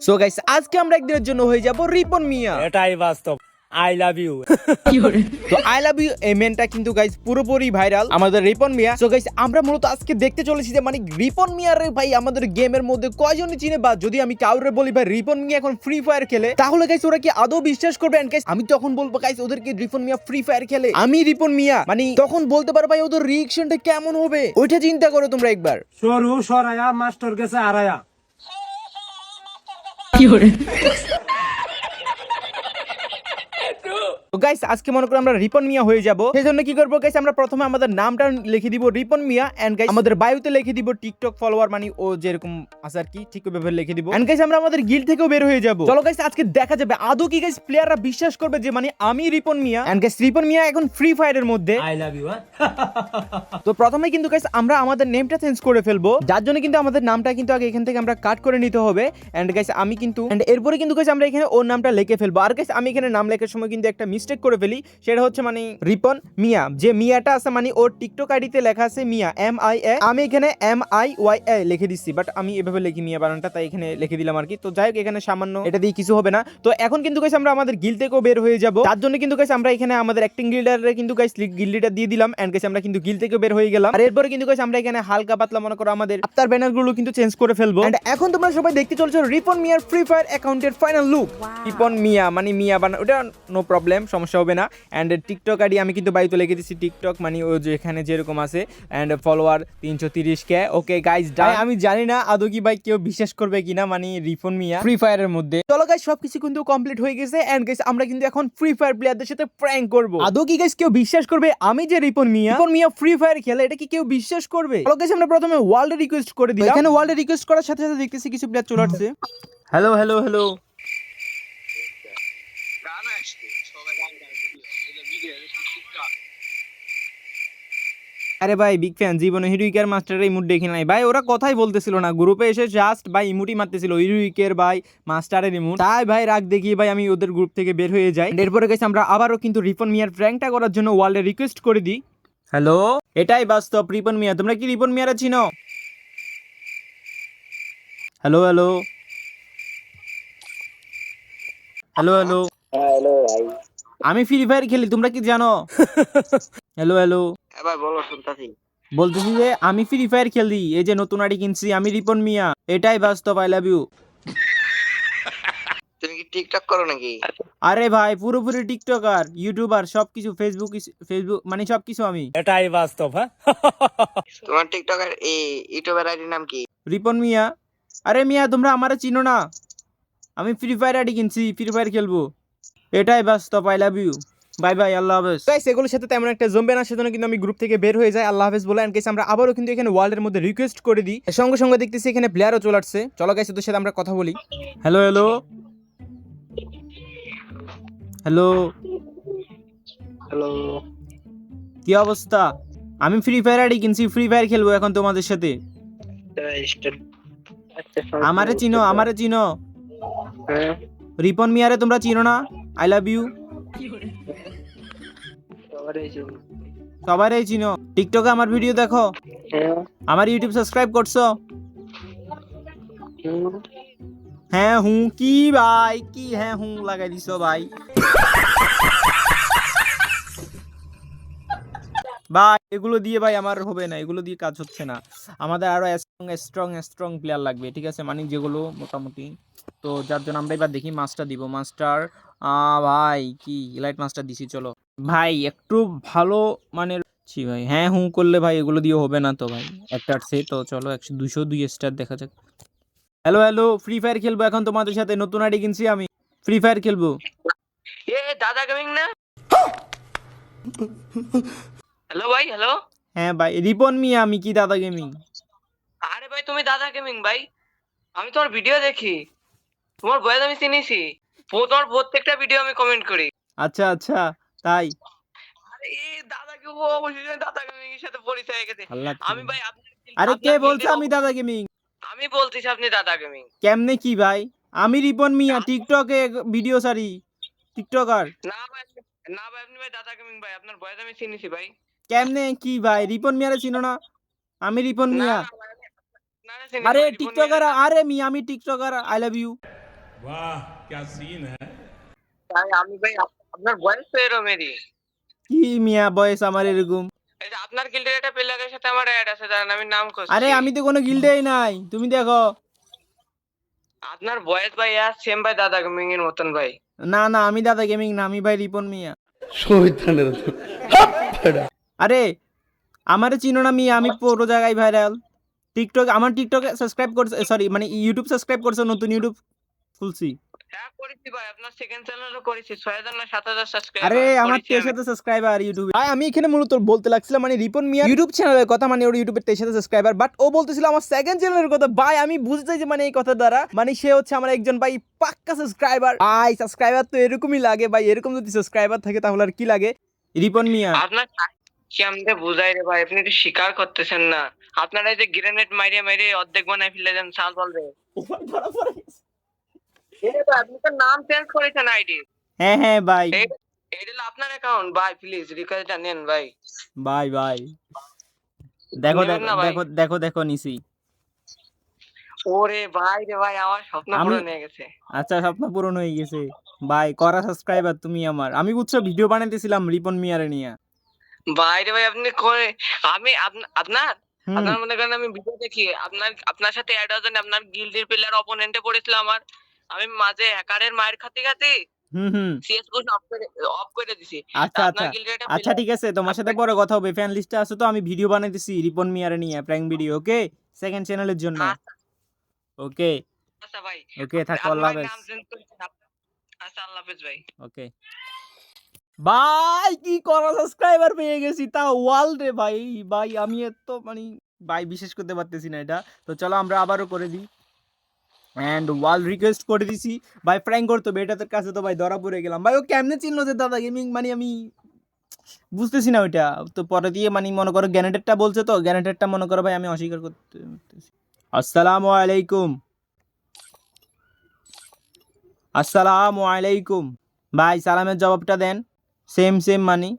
So guys আজকে আমরা একদিনের জন্য হয়ে যাব রিপন মিয়া। এটাই বাস্তব। I love you. তো আই লাভ ইউ এই মেনটা কিন্তু গাইস পুরোপুরি ভাইরাল আমাদের রিপন মিয়া। সো গাইস আমরা মূলত আজকে দেখতে চলেছি যে মানে রিপন মিয়ার ভাই আমাদের গেমের মধ্যে কয়জন চিনে, বা যদি আমি কাউরে বলি ভাই রিপন মিয়া এখন ফ্রি ফায়ার খেলে, তাহলে গাইস ওরা কি আদৌ বিশ্বাস করবে? এন্ড গাইস আমি তখন বলবো গাইস ওদেরকে রিপন মিয়া ফ্রি ফায়ার খেলে, আমি রিপন মিয়া, মানে তখন বলতে পারো ভাই ওদের রিঅ্যাকশনটা কেমন হবে, ওইটা চিন্তা করো তোমরা একবার। সরু সরায়া মাস্টার গেছে আরায়া। তো গাইস আজকে মনে করো আমরা রিপন মিয়া হয়ে যাব, সেই জন্য কি করবো গাইস আমরা প্রথমে আমাদের নামটা লিখে দিব রিপন মিয়া, এন্ড গাইস আমাদের বায়োতে লিখে দিব টিকটক ফলোয়ার, মানে ও যেরকম আছে আর কি ঠিক ওইভাবে লিখে দিব। এন্ড গাইস আমরা আমাদের গিল্ড থেকেও বের হয়ে যাব। চলো গাইস আজকে দেখা যাবে আদৌ কি গাইস প্লেয়াররা বিশ্বাস করবে যে মানে আমি রিপন মিয়া, এন্ড গাইস রিপন মিয়া এখন ফ্রি ফায়ারের মধ্যে। I love you. তো প্রথমে কিন্তু গাইস আমরা আমাদের নেমটা চেঞ্জ করে ফেলবো, যার জন্য কিন্তু আমাদের নামটা কিন্তু আগে এখান থেকে আমরা কাট করে নিতে হবে। এন্ড গাইস আমি কিন্তু এরপরে কিন্তু গাইস আমরা এখানে ওর নামটা লিখে ফেলবো। আর গাইস আমি এখানে নাম লেখার সময় কিন্তু একটা মিস্টেক করে ফেলি, সেটা হচ্ছে মানে রিপন মিয়া, যে মিয়াটা আছে মানে ওর টিকটক আইডিতে লেখা আছে মিয়া MIA, আমি এখানে MIYA লিখে দিচ্ছি, বাট আমি এভাবে লিখি মিয়া বানানটা, তাই এখানে লিখে দিলাম আর কি। তো যাই হোক এখানে সামান্য এটা দিয়ে কিছু হবে না। তো এখন কিন্তু গাইস আমরা আমাদের গিল্ড থেকেও বের হয়ে যাব, তার জন্য কিন্তু গাইস আমরা এখানে আমাদের অ্যাক্টিং গিল্ডারে কিন্তু গাইস গিল্ড লিডার দিয়ে দিলাম, এন্ড গাইস আমরা কিন্তু গিল্ড থেকে বের হয়ে গেলাম। আর এরপরে কিন্তু গাইস আমরা এখানে হালকা পাতলা মনে করো আমাদের আফতার ব্যানার গুলো কিন্তু চেঞ্জ করে ফেলবো। এন্ড এখন তোমরা সবাই দেখতে চলছো রিপন মিয়ার ফ্রি ফায়ার অ্যাকাউন্টের ফাইনাল লুক। রিপন মিয়া মানে মিয়া বানা, ওটা নো প্রবলেম, সমস্যা হবে না। এন্ড টিকটক আইডি আমি কিন্তু বাইতো লিখে দিচ্ছি টিকটক, মানে ও যে এখানে যেরকম আছে, and follower 330k। Okay guys done. আমি জানি না আদৌ কি ভাই কেউ বিশ্বাস করবে কিনা মানে রিপন মিয়া ফ্রি ফায়ারের মধ্যে। চলো গাইস সবকিছু কিন্তু কমপ্লিট হয়ে গেছে, এন্ড গাইস আমরা কিন্তু এখন ফ্রি ফায়ার প্লেয়ারদের সাথে প্র্যাঙ্ক করব। আদৌ কি গাইস কেউ বিশ্বাস করবে আমি যে রিপন মিয়া ফ্রি ফায়ার খেলে, এটা কি কেউ বিশ্বাস করবে? চলো গাইস আমরা প্রথমে ওয়ার্ল্ডে রিকোয়েস্ট করে দিলাম। এখানে ওয়ার্ল্ডে রিকোয়েস্ট করার সাথে সাথে দেখতেছি কিছু প্লেয়ার চলে আসছে। Hello hello hello. আরে ভাই বিগ ফ্যান, জীবনে হিরোইকার মাস্টারের ইমোট দেখি নাই ভাই, ওরা কথাই বলতেছিল না, গ্রুপে এসে জাস্ট ভাই ইমোটই মারতেছিল হিরোইকের ভাই মাস্টারের ইমোট, তাই ভাই রাগ দেখিয়ে ভাই আমি ওদের গ্রুপ থেকে বের হয়ে যাই। এরপরে গেছে আমরা আবারও কিন্তু রিপন মিয়ার প্র্যাঙ্কটা করার জন্য ওয়ার্ল্ডে রিকোয়েস্ট করে দিই। হ্যালো, এটাই বাস্তব রিপন মিয়া, তোমরা কি রিপন মিয়ারা চিনো? Hello hello hello hello. Hello ভাই। আমি ফ্রি ফায়ার খেলি, তোমরা কি জানো? Hello hello. এবার বলো, শুনতাছি। বলতেছি যে আমি ফ্রি ফায়ার খেলি, এই যে নতুন আইডি কিনছি, আমি রিপন মিয়া, এটাই বাস্তব। I love you. তুমি কি টিকটক করো নাকি? আরে ভাই পুরোপুরি টিকটকার, ইউটিউবার, সবকিছু, ফেসবুক মানে সবকিছু আমি। এটাই বাস্তব। হ্যাঁ তোমার টিকটকের এই ইউটিউবের আইডির নাম কি? রিপন মিয়া। আরে মিয়া তোমরা আমারে চিনো না, আমি ফ্রি ফায়ার আইডি কিনছি, ফ্রি ফায়ার খেলবো, এটাই বাস্তব। I love you. Bye bye, আল্লাহ হাফেজ। গাইস এগুলোর সাথে তেমন একটা জমবে না, সেজন্য কিন্তু আমি গ্রুপ থেকে বের হয়ে যাই, আল্লাহ হাফেজ বলে। এন্ড গাইস আমরা আবারও কিন্তু এখানে ওয়ার্ল্ডের মধ্যে রিকোয়েস্ট করে দিই, সঙ্গে সঙ্গে দেখতেছি এখানে প্লেয়ারও চলে আসছে। চলো গাইস ওদের সাথে আমরা কথা বলি। Hello hello hello. হ্যালো। কি অবস্থা? আমি ফ্রি ফায়ার আইডি কিনছি, ফ্রি ফায়ার খেলবো এখন তোমাদের সাথে। আমারে চিনো, আমারে চিনো? হ্যাঁ, রিপন মিয়ারে তোমরা চিনো না? I love you. সবারই চিনো। টিকটকে আমার ভিডিও দেখো, আমার ইউটিউব সাবস্ক্রাইব করছো? হ্যাঁ হুঁ কি ভাই, কি হ্যাঁ হুঁ লাগাই দিছো ভাই। ভাই এগুলো দিয়ে ভাই আমার হবে না, এগুলো দিয়ে কাজ হচ্ছে না, আমাদের আরো স্ট্রং প্লেয়ার লাগবে, ঠিক আছে, মানে যেগুলো মোটামুটি। তো যার জন্য আমরা এবার দেখি মাস্টার দিব, মাস্টার ভাই কি ইলাইট মাস্টার দিছি। চলো ভাই একটু ভালো মানের ছি ভাই, হ্যাঁ হুঁ করলে ভাই এগুলো দিয়ে হবে না তো ভাই, একটা সে তো চলো 202 স্টার দেখা যাক। হ্যালো হ্যালো, ফ্রি ফায়ার খেলবো এখন তোমাদের সাথে, নতুন আইডি কিনছি আমি, ফ্রি ফায়ার খেলবো। এ দাদা গেমিং না? হ্যালো ভাই, হ্যালো। হ্যাঁ ভাই রিপন মিয়া, আমি কি দাদা গেমিং? আরে ভাই তুমি দাদা গেমিং ভাই, আমি তোমার ভিডিও দেখি, তোমার বয়স আমি চিনিছি, তোমার প্রত্যেকটা ভিডিও আমি কমেন্ট করি। আচ্ছা আচ্ছা তাই? আরে এই দাদা কে অবশ্যই দাদা গেমিং এর সাথে পরিচয় হয়ে গেছে। আল্লাহ। আমি ভাই আরে কে আপনার বলছে guild-এর আমি দাদা গেমিং? আমি বলতেছি আপনি দাদা গেমিং। কেমনে কি ভাই? আমি রিপন মিয়া, টিকটকে ভিডিও সারি, টিকটকার। না ভাই, না ভাই, আপনি ভাই দাদা গেমিং ভাই, আপনার বয়স আমি চিনিছি ভাই। কেমনে কি ভাই? রিপন মিয়ারে চিনো না? আমি রিপন না মিয়া। না ভাই, না না চিনি আরে ভাই, রিপন মিয়া টিকটকার, আরে মিয়া আমি টিকটকার। I love you. ভাই আমি ভাই আপনার বয়স তো এরমেরই। কি মিয়া বয়স আমার এরকম? এই যে আপনার গিল্ডের একটা প্লেয়ারের সাথে আমার অ্যাড আছে, দাঁড়ান আমি নাম আরে করছি। আমি তো কোনো গিল্ডেই নাই, তুমি দেখো। আপনার বয়স ভাই সেম ভাই দাদা গেমিং এর মতন ভাই। না না, আমি দাদা গেমিং না, আমি ভাই রিপন মিয়া। আরে আমারে চিনো না মিয়া, আমি পুরো জায়গায় ভাইরাল। আমার টিকটকে সাবস্ক্রাইব করছে, সরি মানে ইউটিউব সাবস্ক্রাইব করছে, নতুন ইউটিউব খুলছি। হ্যাঁ করেছি ভাই, আপনার সেকেন্ড চ্যানেলও করেছি, 6000 না 7000 আরে সাবস্ক্রাইবার আমার করেছি আমি। 23 সাবস্ক্রাইবার ইউটিউবে। ভাই আমি এখানে মূলত বলতে লাগছিলাম মানে রিপন মিয়া ইউটিউব চ্যানেলের কথা, মানে ওর ইউটিউবের 23 সাবস্ক্রাইবার, বাট ও বলতেছিল আমার সেকেন্ড চ্যানেলের কথা। ভাই আমি বুঝতে চাইছি মানে এই কথা দ্বারা মানে সে হচ্ছে আমার একজন ভাই পাক্কা সাবস্ক্রাইবার। ভাই সাবস্ক্রাইবার তো এরকমই লাগে ভাই, এরকম যদি সাবস্ক্রাইবার থাকে তাহলে আর কি লাগে। রিপন মিয়া আপনার কি আমাকে বুঝাই রে ভাই, আপনি তো স্বীকার করতেছেন না। আপনারা এই যে গ্রেনেড মাইরে মাইরে অর্ধেক বানাই ফেলে দেন সাল বলবে। আপনি তো নাম চেঞ্জ করেছেন আইডি। হ্যাঁ হ্যাঁ ভাই। এটা হলো আপনার অ্যাকাউন্ট ভাই, প্লিজ রিকোয়েস্টটা নেন ভাই। ভাই ভাই দেখো নেবেন দেখো না ভাই? দেখো দেখো দেখো নিছি। ওরে ভাই রে ভাই, আমার স্বপ্ন আমি পূরণ হয়ে গেছে। আচ্ছা, স্বপ্ন পূরণ হয়ে গেছে। ভাই করা সাবস্ক্রাইবার তুমি আমার। আমি বুঝছো ভিডিও বানাইতেছিলাম রিপন মিয়ারে নিয়ে। ভাই রে ভাই, আপনি করে আমি আপনার হুম আপনার মনে করেন আমি ভিডিও দেখি আপনার সাথে অ্যাড হওয়ার জন্য আপনার গিল্ডের প্লেয়ার অপোনেন্টে পড়েছিল আমার। আমি মাঝে হ্যাকারের মায়ের খাতে খাতে হুম হুম সিএসগো অফ করে দিছি। তা আচ্ছা আপনার আচ্ছা গিল্ডের একটা আচ্ছা, প্লেয়ার ঠিক আছে, তোমার সাথে পরে কথা হবে। ফ্যান লিস্টে আছে তো, আমি ভিডিও বানাইতেছি রিপন মিয়ারে নিয়ে, প্র্যাঙ্ক ভিডিও। ওকে, সেকেন্ড চ্যানেলের জন্য। ওকে আচ্ছা ভাই, ওকে, থাকো, আপনি আল্লাহ ভাই হাফেজ। নাম চেঞ্জ করেছেন আচ্ছা আল্লাহ হাফেজ ভাই। ওকে ভাই, কি করা সাবস্ক্রাইবার পেয়ে গেছি তা ওয়ার্ল্ড রে ভাই। ভাই আমি এত মানে ভাই বিশেষ করতে পারতেছি না এটা। তো চলো আমরা আবারও করে দিই অ্যান্ড ওয়াল রিকোয়েস্ট করে দিছি। ভাই প্র্যাঙ্ক করতে হবে, এটার কাছে তো ভাই ধরা পড়ে গেলাম। ভাই ও কেমনে চিনলো যে দাদা গেমিং, মানে আমি বুঝতেছি না ওইটা। তো পরে দিয়ে মানে মনে করো গ্যানেটেরটা বলছে, তো গ্যানেটেরটা মনে করো ভাই আমি অস্বীকার করতে। আসসালামু আলাইকুম, আসসালামু আলাইকুম। ভাই সালামের জবাবটা দেন। সেম সেম মানি।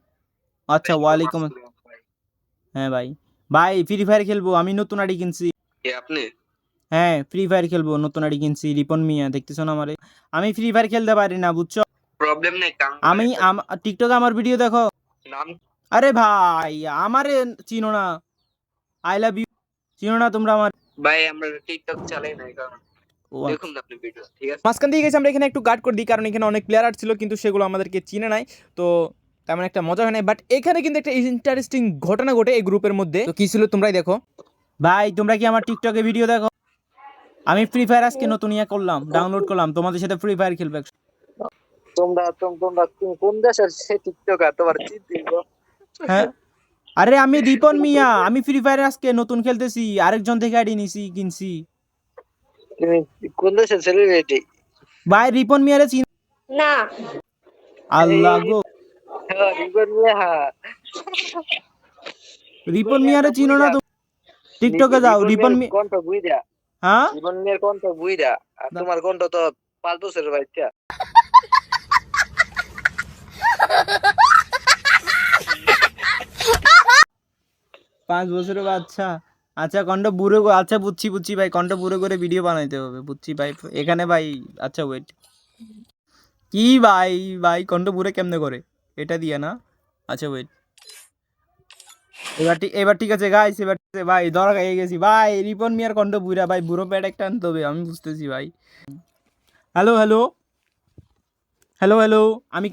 আচ্ছা ওয়ালাইকুম। হ্যাঁ ভাই। ভাই ফ্রি ফায়ার খেলবো, আমি নতুন আইডি কিনছি। কে আপনি? হ্যাঁ ফ্রি ফায়ার খেলবো, নতুন আইডি কিনছি, রিপন মিয়া, দেখতেছো না আমারে। আমি ফ্রি ফায়ার খেলতে পারি না বুঝছো। প্রবলেম নেই, আমি টিকটকে আমার ভিডিও দেখো। নাম আরে ভাই আমারে চিনো না, আই লাভ ইউ চিনো না তোমরা আমার। ভাই আমরা টিকটক চালাই না, কারণ ও দেখুন না আপনি ভিডিও, ঠিক আছে? মাঝখান দিয়ে গেছি আমরা এখানে একটু গার্ড করে দিই, কারণ এখানে অনেক প্লেয়ার ছিল কিন্তু সেগুলো আমাদেরকে চিনে নাই, তো তেমন একটা মজা হয় নাই। বাট এখানে কিন্তু একটা ইন্টারেস্টিং ঘটনা ঘটে এই গ্রুপের মধ্যে। তো কি ছিল তোমরাই দেখো। ভাই তোমরা কি আমার টিকটকে ভিডিও দেখো? আমি ফ্রি ফায়ার আজকে নতুন ইয়া করলাম, ডাউনলোড করলাম, তোমাদের সাথে ফ্রি ফায়ার খেলবে। তোমরা কোন দেশের সে টিকটকার তোমার চিনতে? হ্যাঁ আরে আমি রিপন মিয়া, আমি ফ্রি ফায়ার আজকে নতুন খেলতেছি, আরেকজন থেকে আইডি নিছি, কিনছি। তুমি কোন দেশের সেলিব্রিটি? ভাই রিপন মিয়ারে চিন না আল্লাহ গো, হ্যাঁ রিপন মিয়া, হ্যাঁ রিপন মিয়ারে চিনো না তুমি? টিকটকে যাও রিপন মিয়া। কণ্ঠ বুইরা, হ্যাঁ রিপন মিয়ার কণ্ঠ বুইরা, আর তোমার কণ্ঠ তো 5 বছরের বাচ্চা। 5 বছরের বাচ্চা। আচ্ছা কণ্ঠ বুড়ো আচ্ছা বুঝছি বুঝছি ভাই, কণ্ঠ বুড়ো করে ভিডিও বানাইতে হবে, বুঝছি ভাই এখানে ভাই। আচ্ছা ওয়েট, কি ভাই ভাই কণ্ঠ বুড়ো কেমনে করে, এটা দিয়ে না? আচ্ছা ওয়েট, এবার ঠিক আছে গাইস, এবার ঠিক আছে ভাই, ধরা খাইয়ে গেছি ভাই। রিপন মিয়ার কণ্ঠ বুড়া ভাই, বুড়ো প্যাড একটা আনতে হবে, আমি বুঝতেছি ভাই। হ্যালো হ্যালো হ্যালো হ্যালো, আমি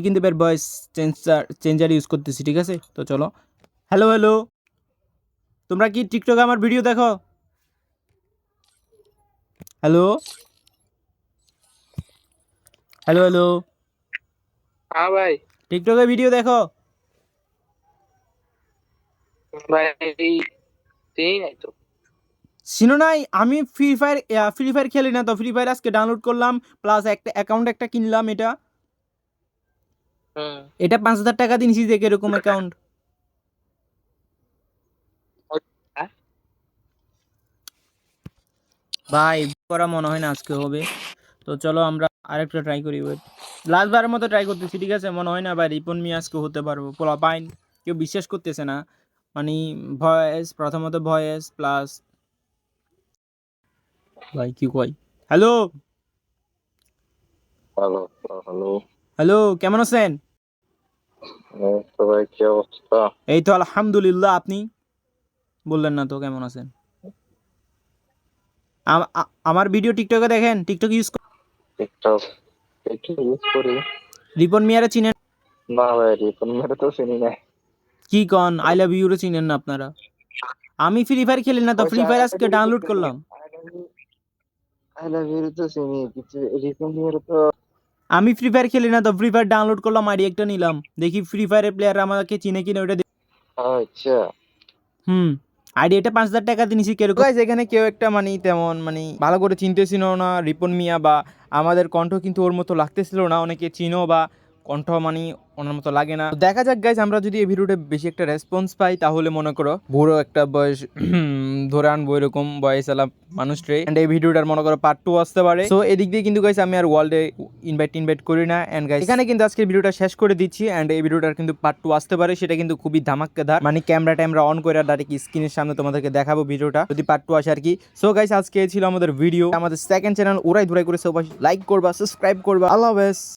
কিন্তু এবার ভয়েস চেঞ্জার ইউজ করতেছি, ঠিক আছে? তো চলো, হ্যালো হ্যালো, তোমরা কি টিকটকে আমার ভিডিও দেখো? হ্যালো হ্যালো হ্যালো, হ্যাঁ ভাই, টিকটকে ভিডিও দেখো? ভাই চিনি নাই তো। চিনো নাই? আমি ফ্রি ফায়ার খেলি না, তো ফ্রি ফায়ার আজকে ডাউনলোড করলাম, প্লাস একটা অ্যাকাউন্ট একটা কিনলাম। এটা 5,000 টাকা দিনছি, যে এরকম অ্যাকাউন্ট। ভাই করা মনে হয় না আজকে হবে। তো চলো আমরা আরেকটা ট্রাই করি, ওয়েট, লাস্টবারের মতো ট্রাই করতেছি, ঠিক আছে? মনে হয় না ভাই রিপন মিয়া আজকে হতে পারবো, পোলা পাইন কেউ বিশ্বাস করতেছে না। মানে ভয়েস, প্রথমত ভয়েস প্লাস ভাই কি কই? হ্যালো হ্যালো হ্যালো হ্যালো, কেমন আছেন? তো ভাই কি অবস্থা? এই তো আলহামদুলিল্লাহ। আপনি বললেন না তো কেমন আছেন? আমার ভিডিও টিকটকে দেখেন? টিকটক ইউজ টিকটক একটু ইউজ করি। রিপন মিয়ারে চিনেন? না ভাই, রিপন মেরে তো চিনি না। কি কন? আই লাভ ইউ রে চিনেন না আপনারা? আমি ফ্রি ফায়ার খেলি না তো, ফ্রি ফায়ার আজকে ডাউনলোড করলাম। আই লাভ ইউ তো চিনি, কিন্তু রিপন মেরে তো আমি ফ্রি ফায়ার খেলি না তো, ফ্রি ফায়ার ডাউনলোড করলাম, আইডি একটা নিলাম, দেখি ফ্রি ফায়ারের প্লেয়ার আমাকে চিনে কিনা ওটা আচ্ছা। হুম। আইডি এটা 5,000 টাকা দিয়ে নিছি। কেউ গাইস এখানে কেউ একটা মানে তেমন মানে ভালো করে চিনতেছিল না রিপন মিয়া, বা আমাদের কণ্ঠ কিন্তু ওর মতো লাগতেছিল না। অনেকে চিনো বা কণ্ঠ মানে ওনার মতো লাগে না। তো দেখা যাক গাইস, আমরা যদি এই ভিডিওটা বেশি একটা রেসপন্স পাই তাহলে মনে করো বুড়ো একটা বয়স ধরে আনবো এরকম বয়স আলা মানুষরে, এন্ড এই ভিডিওটার মনে করো পার্ট 2 আসতে পারে। সো এদিক দিয়ে কিন্তু গাইস আমি আর ওয়ার্ল্ডে ইনভাইট করি না। এন্ড গাইস এখানে কিন্তু আজকের ভিডিওটা শেষ করে দিচ্ছি। এন্ড এই ভিডিওটার কিন্তু পার্ট 2 আসতে পারে, সেটা কিন্তু খুবই ধামাক্কাদার, মানে ক্যামেরা ট্যামেরা অন করে ডাইরেক্ট স্ক্রিনের সামনে তোমাদেরকে দেখাবো ভিডিওটা, যদি পার্ট 2 আসে আর কি। সো গাইস আজকে ছিল আমাদের ভিডিও, আমাদের সেকেন্ড চ্যানেল উড়াই ধুরাই করে সবাই লাইক করবা, সাবস্ক্রাইব করবা। আল্লাহ হাফেজ।